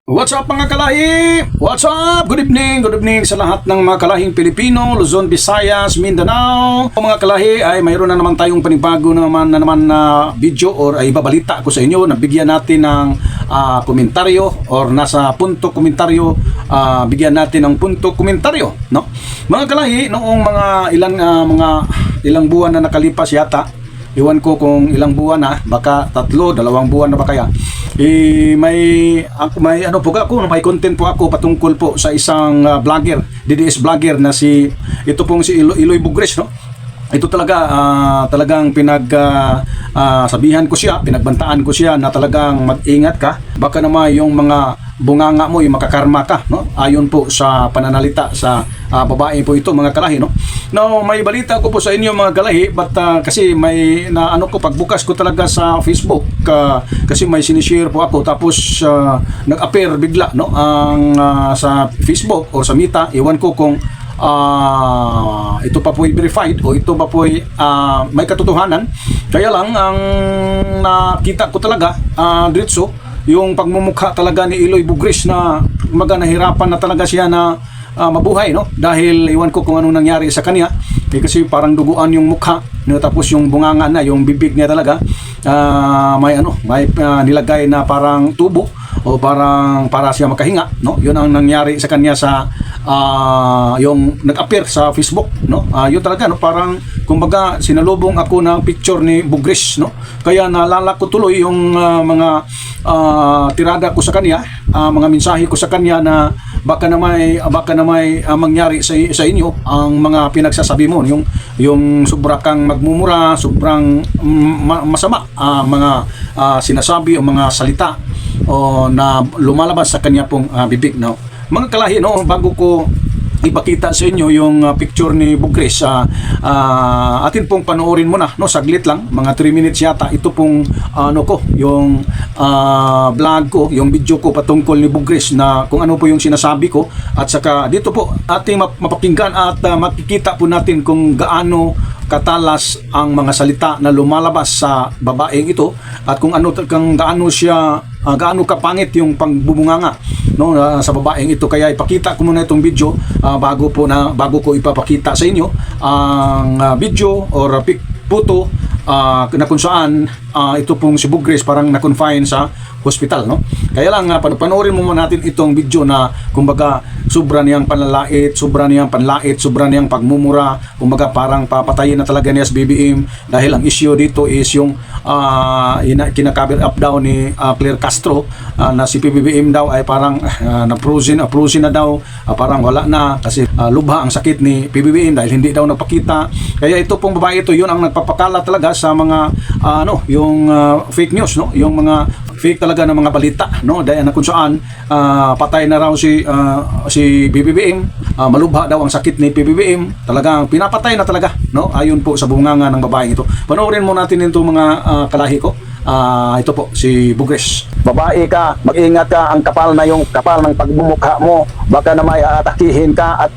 What's up mga kalahi? What's up? Good evening sa lahat ng mga kalahing Pilipino, Luzon, Visayas, Mindanao. Mga kalahi ay mayroon na naman tayong panibago na video or ay ibabalita ko sa inyo. Nabigyan natin ng komentaryo or nasa punto komentaryo, bigyan natin ng punto komentaryo, no? Mga kalahi, noong mga ilang buwan na nakalipas yata, iwan ko kung ilang buwan na, baka 3, 2 buwan na ba kaya. May content po ako patungkol po sa isang vlogger, DDS vlogger na si Eloy Bugres, no? Ito talagang sabihan ko siya, pinagbantaan ko siya na talagang mag-ingat ka, baka naman yung mga bunganga mo yung makakarma ka, no? Ayon po sa pananalita sa babae po ito, mga kalahi, no? Now, may balita ko po sa inyo mga kalahi, but kasi may pagbukas ko talaga sa Facebook, kasi may sinishare po ako, tapos nag-appear bigla, no, ang sa Facebook o sa Meta, iwan ko kung ito pa po'y verified o ito pa po'y may katotohanan. Kaya lang ang nakita ko talaga diretso yung pagmumukha talaga ni Eloy Bugres na nahirapan na talaga siya na mabuhay, no? Dahil iwan ko kung ano nangyari sa kanya, kasi parang duguan yung mukha, no? Tapos yung bunganga na, yung bibig niya talaga may nilagay na parang tubo o para siya makahinga, no? Yun ang nangyari sa kanya sa yung nag-appear sa Facebook, no? Yun talaga, no? Parang kumbaga sinalubong ako ng picture ni Bugres, no? Kaya naalala ko tuloy yung mga tirada ko sa kanya, mga mensahe ko sa kanya na baka na may mangyari sa inyo ang mga pinagsasabi mo, yung sobra kang magmumura, sobrang masama mga sinasabi o mga salita o na lumalabas sa kanya pong bibig, no? Mga kalahi, no, bago ko ipakita sa inyo yung picture ni Bugres, atin pong panoorin muna, no, saglit lang, mga 3 minutes yata ito pong yung vlog ko, yung video ko patungkol ni Bugres na kung ano po yung sinasabi ko, at saka dito po ating mapakinggan at makikita po natin kung gaano katalas ang mga salita na lumalabas sa babaeng ito, at kung gaano kapangit yung pagbubunganga, no, sa babaeng ito. Kaya ipakita ko muna itong video bago ko ipapakita sa inyo ang video or photo na kung saan ito pong si Bugres parang na-confine sa hospital, no? Kaya lang panoorin mo muna natin itong video na kumbaga sobra niyang panlalait, sobra niyang pagmumura, kumbaga parang papatayin na talaga niya sa BBM, dahil ang issue dito is yung kinakaber up daw ni Claire Castro na si PBBM daw ay parang na-frozen na daw, parang wala na kasi lubha ang sakit ni PBBM dahil hindi daw napakita. Kaya ito pong babae ito, yun ang nagpapakala talaga sa mga yung fake news, no? Yung mga fake talaga ng mga balita, no? Dahil na kung saan patay na raw si PBBM, malubha daw ang sakit ni PBBM, talagang pinapatay na talaga, no? Ayon po sa bunganga ng babaeng ito. Panoorin mo natin ito mga kalahi ko. Ito po si Bugres. Babae ka, mag-ingat ka, ang kapal ng pagmumukha mo, baka na may atakihin ka at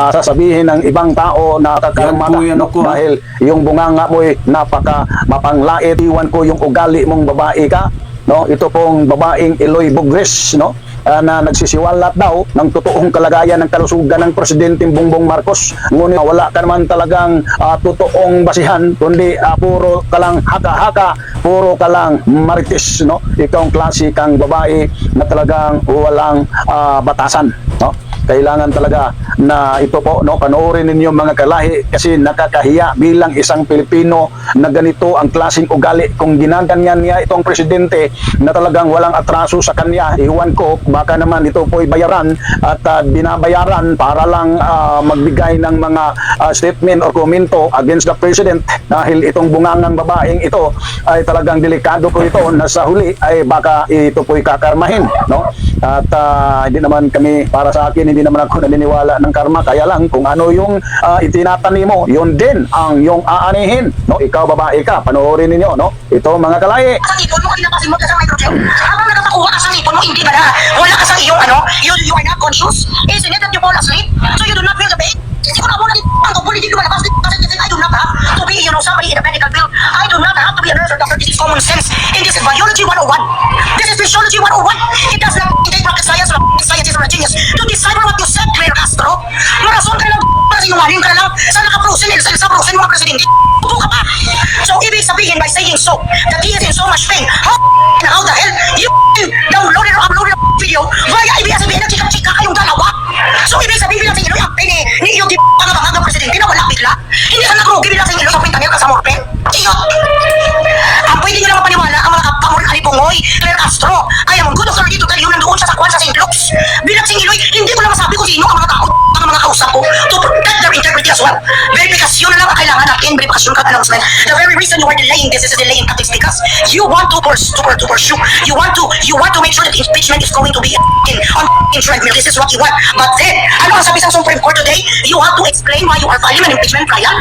sasabihin ng ibang tao na kakarma ka, dahil yung bunganga mo napaka mapanglait. Iwan ko yung ugali mong babae ka, no? Ito pong babaeng Eloy Bugres, no, na nagsisiwalat daw ng totoong kalagayan ng kalusugan ng Presidente Bongbong Marcos, ngunit wala ka naman talagang totoong basihan, kundi puro ka lang haka-haka, puro ka lang marites, no? Ikaw ang klase kang babae na talagang walang batasan, no? Kailangan talaga na ito po, no, panoorin ninyo mga kalahi, kasi nakakahiya bilang isang Pilipino na ganito ang klaseng ugali. Kung ginaganyan niya itong presidente na talagang walang atraso sa kanya, iwan ko, baka naman ito po'y bayaran at binabayaran para lang magbigay ng mga statement or komento against the president, dahil itong bungangang babaeng ito ay talagang delikado po ito, na sa huli ay baka ito po'y kakarmahin, no? At hindi naman kami, para sa akin, hindi naman ako naniniwala ng karma. Kaya lang kung ano yung itinatanim mo, yun din ang yung aanihin, no? Ikaw babae ka, panoorin ninyo, no? Ito mga kalahi. Sa ipon mo, kinakasimot ka sa nitrogen. Habang nakakakuha ka sa ipon mo, hindi ba na? Wala ka sa iyong you are not conscious. Isn't it that you fall asleep? So you do not feel the pain? Siguro ako na ang kumpuli dito malabas. Kasi I do not have to be, somebody in a medical field. I do not have to be a nurse or doctor. This is common sense. And this is biology 101. This is physiology 101. It does not decide what you said, Claire Castro. Marason ka lang, sinungaling ka lang. Sa naka-frozen, sa frozen mga presidente. Upo ka pa. So, ibig sabihin by saying so, that he is in so much pain. How the hell you downloaded or uploaded a video via ABS-CBN na chika-chika kayong dalawa? So, ibig sabihin bilang sa inyo, ang pain ni iyo di pangabangang presidente na wala bigla. Hindi ka nagrugi bilang sa inyo, sa pintanil ka sa morpen. Iyot! Ang pwede nyo lang mapaniwala ang mga kapamol alipungoy, Claire Castro. I am good authority to tell you nandoon siya sa kwan sa St. Luke's. Bilang sing Iloy, hindi ko lang masabi kung sino ang mga tao, ang mga kausap ko to protect their integrity as well. Verifikasyon na lang ang kailangan natin, verifikasyon ka announcement. The very reason you are delaying this is delaying tactics because you want to pursue. You want to make sure that impeachment is going to be on treadmill. This is what you want. But then, ano ang sabi sa Supreme Court today? You have to explain why you are filing an impeachment trial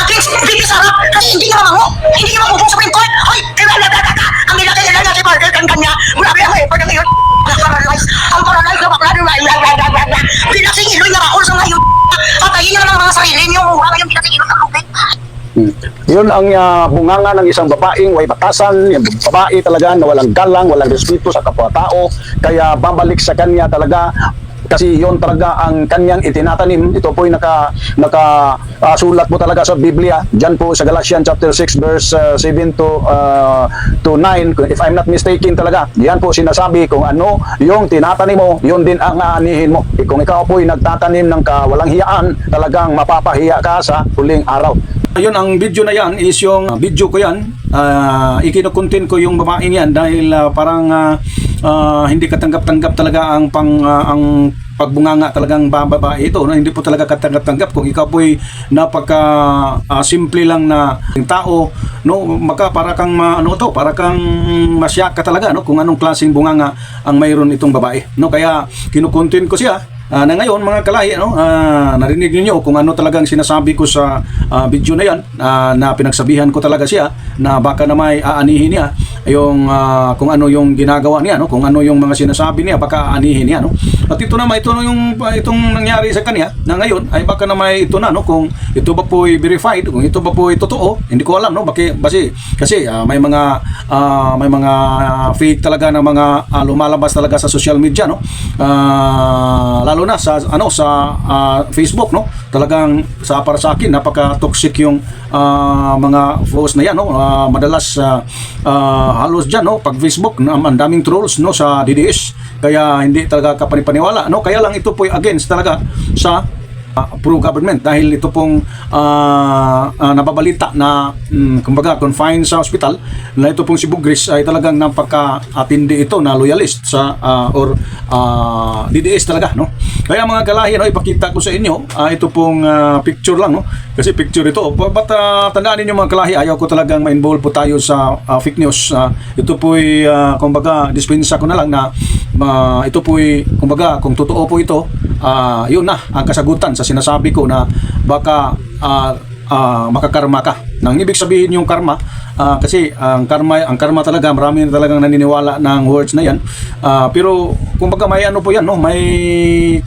against VP Sara kasi hindi niya mamango. Hindi niya mabubong Supreme Court. Hoy, ang nilagay nila niya si Parker kanya. Grabe ang effort ng iyo. Ang paralyzed na bakla. Pinasing Iloy na raol sa ngayon. Patayin niyo lang ang mga sarili niyo. Mura ngayong pinasing Iloy ng lupit. Yun ang bunganga ng isang babaeng way batasan, yung babae talaga na walang galang, walang respeto sa kapwa-tao, kaya babalik sa kanya talaga kasi yon talaga ang kanyang itinatanim. Ito po ay sulat po talaga sa Biblia, dyan po sa Galatians chapter 6 verse 7 to 9, if I'm not mistaken talaga, yan po sinasabi kung ano yung tinatanim mo, yun din ang aanihin mo. Kung ikaw po ay nagtatanim ng walang hiyaan, talagang mapapahiya ka sa huling araw. Ayun, ang video na yan is yung video ko yan. Ikinukontent ko yung babaeng yan dahil parang hindi katanggap-tanggap talaga ang ang pagbunganga talagang babae ito. No? Hindi po talaga katanggap-tanggap kung ikaw po'y napaka simple lang na tao, no, para kang para kang masyak ka talaga, no, kung anong klaseng bunganga ang mayroon itong babae, no. Kaya kinukontent ko siya na ngayon mga kalahi, no, narinig niyo kung ano talagang sinasabi ko sa video na yan, na pinagsabihan ko talaga siya na baka na may aanihin niya yung kung ano yung ginagawa niya, no, kung ano yung mga sinasabi niya, baka aanihin niya, no. At ito na itong nangyari sa kanya na ngayon ay baka na may ito na, no, kung ito ba po ay verified, kung ito ba po ay totoo, hindi ko alam, no, kasi may mga fake talaga na mga lumalabas talaga sa social media, no, lalo na sa Facebook, no, talagang para sa akin napaka-toxic yung mga post na yan, no. Madalas halos dyan, no, pag Facebook ang daming trolls, no, sa DDS, kaya hindi talaga kapanipaniwala, no. Kaya lang ito po against talaga sa pro-government dahil ito pong nababalita na kumbaga confined sa hospital na ito pong si Bugris ay talagang napaka-atindi ito na loyalist sa DDS talaga, no. Kaya mga kalahi, no, ipakita ko sa inyo ito pong picture lang, no, kasi picture ito, but tandaan niyo mga kalahi, ayaw ko talagang ma-involve po tayo sa fake news. Ito po ay kumbaga dispensa ko na lang na ito po ay kumbaga kung totoo po ito, yun na ang kasagutan sa sinasabi ko na baka makakarma ka. Nang ibig sabihin yung karma, kasi ang karma talaga, marami na talagang naniniwala ng words na yan. Pero kumbaga may ano po yan, no? May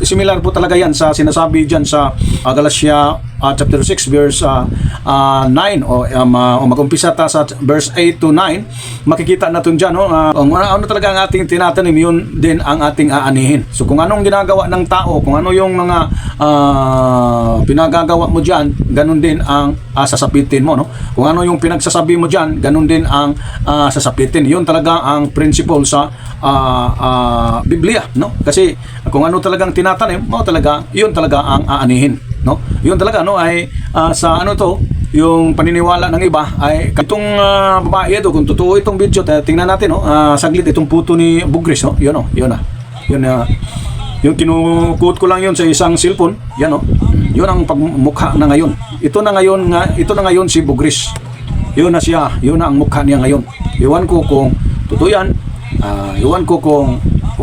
similar po talaga yan sa sinasabi dyan sa Galatia chapter 6 verse 9 o mag-umpisa ta sa verse 8 to 9, makikita natin dyan, no? Ano talaga ang ating tinatanim, yun din ang ating aanihin. So kung anong ginagawa ng tao, kung ano yung mga pinagagawa mo dyan, ganun din ang sasapitin mo, no? Kung ano yung pinagsasabi mo dyan, ganun din ang sasapitin. Yun talaga ang principle sa Biblia, no? Kasi kung ano talagang tinatanim mo talaga, yun talaga ang aanihin, no? Yun talaga, no, ay sa ano to, yung paniniwala ng iba ay itong babae ito, kung totoo itong video, tingnan natin, no, saglit itong puto ni Bugris, no? Yun, no, yun na. Yun na. Yung kinukut ko lang yun sa isang cellphone, yan, no. Yun ang pagmukha na ngayon. Ito na ngayon si Bugris. Yun na siya, yun na ang mukha niya ngayon. Iwan ko kung totoo yan, iwan ko kung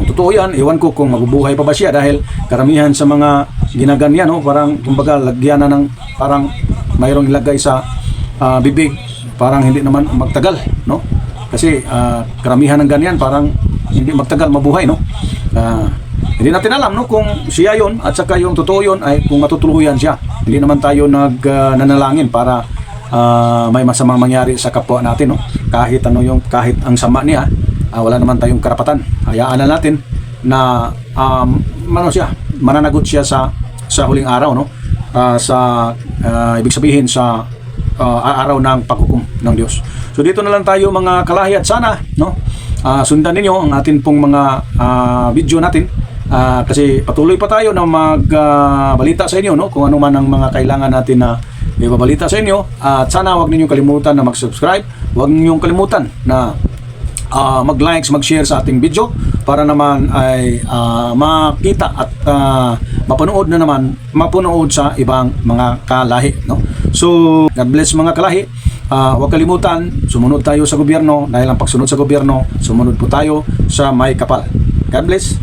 totoo yan, iwan ko kung mabubuhay pa ba siya dahil karamihan sa mga ginaganyan, no, parang kumbaga lagyan na ng parang mayroong ilagay sa bibig, parang hindi naman magtagal, no? Kasi karamihan ng ganyan parang hindi magtagal mabuhay, no? Hindi natin alam, no, kung siya yun at saka yung totoo yun ay kung matutuluyan siya. Hindi naman tayo nanalangin para may masamang mangyari sa kapwa natin, no? Kahit ang sama niya, wala naman tayong karapatan. Hayaan na natin na ano siya, mananagot siya sa huling araw, no? Ibig sabihin sa araw ng paghukom ng Diyos. So dito na lang tayo mga kalahi, at sana, no, sundan ninyo ang atin pong mga video natin, kasi patuloy pa tayo na magbalita sa inyo, no, kung ano man ang mga kailangan natin na ibabalita sa inyo. At sana wag ninyong kalimutan na mag-subscribe, wag ninyong kalimutan na mag-likes, mag-share sa ating video para naman ay makita at mapanood sa ibang mga kalahi, no? So, God bless mga kalahi. Huwag kalimutan, sumunod tayo sa gobyerno, dahil ang pagsunod sa gobyerno, sumunod po tayo sa may kapal. God bless.